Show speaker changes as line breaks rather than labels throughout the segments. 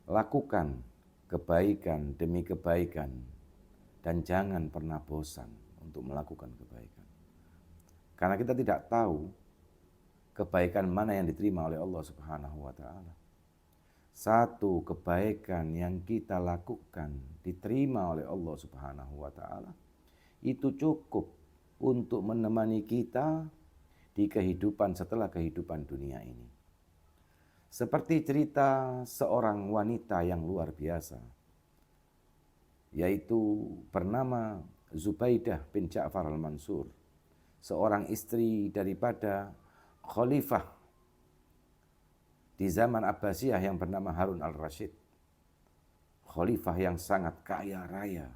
Lakukan kebaikan demi kebaikan dan jangan pernah bosan untuk melakukan kebaikan. Karena kita tidak tahu kebaikan mana yang diterima oleh Allah Subhanahu wa taala. Satu kebaikan yang kita lakukan diterima oleh Allah Subhanahu wa taala, itu cukup untuk menemani kita di kehidupan setelah kehidupan dunia ini. Seperti cerita seorang wanita yang luar biasa, yaitu bernama Zubaidah bin Ja'far al-Mansur, seorang istri daripada khalifah di zaman Abbasiyah yang bernama Harun al-Rashid. Khalifah yang sangat kaya raya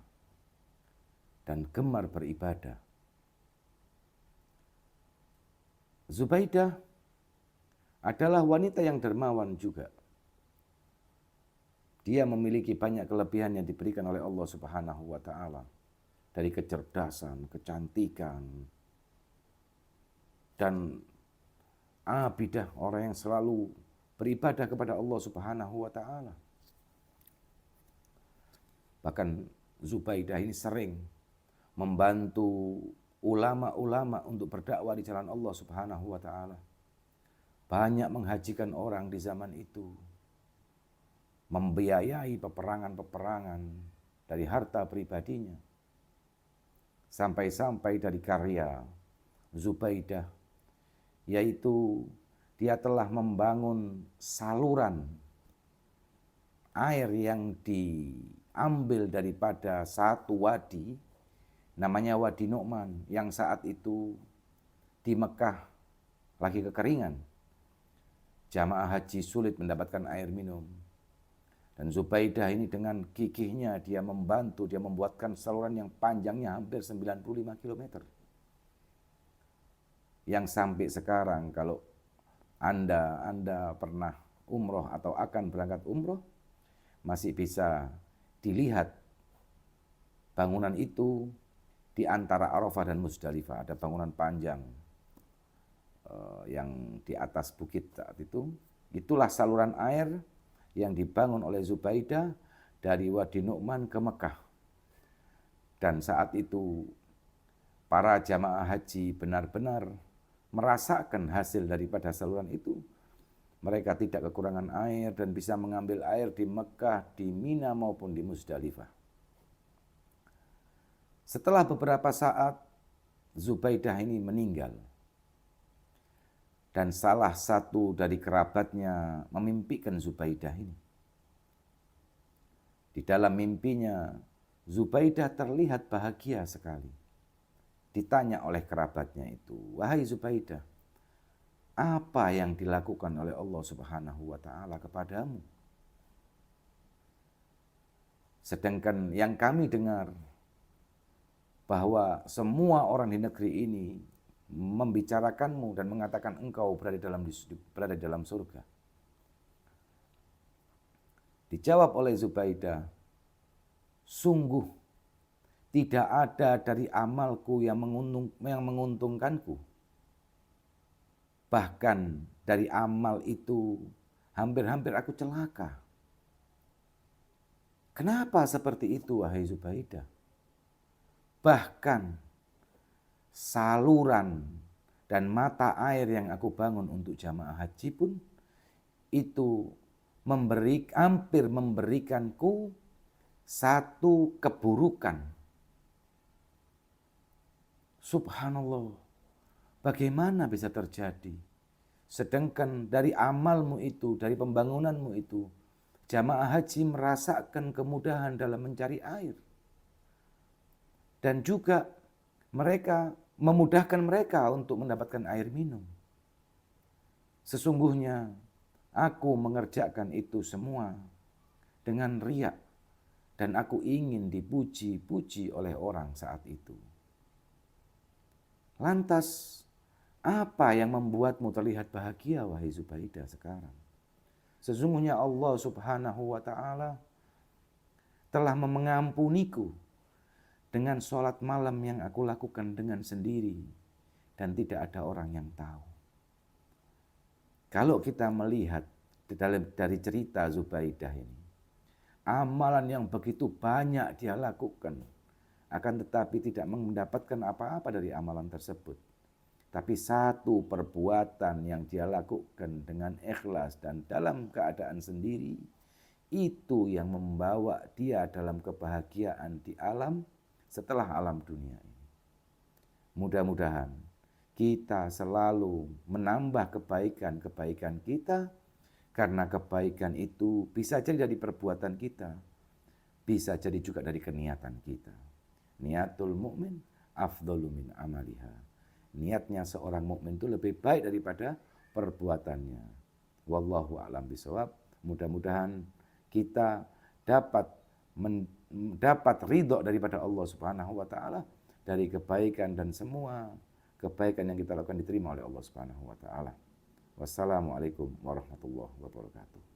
dan gemar beribadah. Zubaidah adalah wanita yang dermawan juga. Dia memiliki banyak kelebihan yang diberikan oleh Allah Subhanahu wa taala. Dari kecerdasan, kecantikan, dan abidah, orang yang selalu beribadah kepada Allah Subhanahu wa taala. Bahkan Zubaidah ini sering membantu ulama-ulama untuk berdakwah di jalan Allah Subhanahu wa taala. Banyak menghajikan orang di zaman itu. Membiayai peperangan-peperangan dari harta pribadinya. Sampai-sampai dari karya Zubaidah, yaitu dia telah membangun saluran air yang diambil daripada satu wadi, namanya Wadi Nu'man, yang saat itu di Mekah lagi kekeringan. Jamaah haji sulit mendapatkan air minum. Dan Zubaidah ini dengan gigihnya dia membantu, dia membuatkan saluran yang panjangnya hampir 95 km. Yang sampai sekarang kalau Anda pernah umroh atau akan berangkat umroh, masih bisa dilihat bangunan itu di antara Arafah dan Muzdalifah. Ada bangunan panjang yang di atas bukit saat itu. Itulah saluran air yang dibangun oleh Zubaidah dari Wadi Nu'man ke Mekah. Dan saat itu para jamaah haji benar-benar merasakan hasil daripada saluran itu. Mereka tidak kekurangan air dan bisa mengambil air di Mekah, di Mina maupun di Muzdalifah. Setelah beberapa saat Zubaidah ini meninggal. Dan salah satu dari kerabatnya memimpikan Zubaidah ini. Di dalam mimpinya, Zubaidah terlihat bahagia sekali. Ditanya oleh kerabatnya itu, "Wahai Zubaidah, apa yang dilakukan oleh Allah Subhanahu wa taala kepadamu? Sedangkan yang kami dengar bahwa semua orang di negeri ini membicarakanmu dan mengatakan engkau berada dalam surga." Dijawab oleh Zubaidah, "Sungguh tidak ada dari amalku yang menguntungkanku. Bahkan dari amal itu hampir-hampir aku celaka." Kenapa seperti itu, wahai Zubaidah? Bahkan saluran dan mata air yang aku bangun untuk jamaah haji pun itu hampir memberikanku satu keburukan. Subhanallah, bagaimana bisa terjadi? Sedangkan dari amalmu itu, dari pembangunanmu itu, jamaah haji merasakan kemudahan dalam mencari air. Dan juga mereka memudahkan mereka untuk mendapatkan air minum. Sesungguhnya aku mengerjakan itu semua dengan riya dan aku ingin dipuji-puji oleh orang saat itu. Lantas, apa yang membuatmu terlihat bahagia, wahai Zubaidah, sekarang? Sesungguhnya Allah Subhanahu wa taala telah mengampuniku dengan sholat malam yang aku lakukan dengan sendiri dan tidak ada orang yang tahu. Kalau kita melihat dari cerita Zubaidah ini, amalan yang begitu banyak dia lakukan, akan tetapi tidak mendapatkan apa-apa dari amalan tersebut. Tapi satu perbuatan yang dia lakukan dengan ikhlas dan dalam keadaan sendiri, itu yang membawa dia dalam kebahagiaan di alam setelah alam dunia ini. Mudah-mudahan kita selalu menambah kebaikan-kebaikan kita, karena kebaikan itu bisa jadi dari perbuatan kita, bisa jadi juga dari keniatan kita. Niatul mukmin afdhalu min amaliha. Niatnya seorang mukmin itu lebih baik daripada perbuatannya. Wallahu a'lam bishawab. Mudah-mudahan kita dapat mendapat ridho daripada Allah Subhanahu wa taala dari kebaikan, dan semua kebaikan yang kita lakukan diterima oleh Allah Subhanahu wa taala. Wassalamualaikum warahmatullahi wabarakatuh.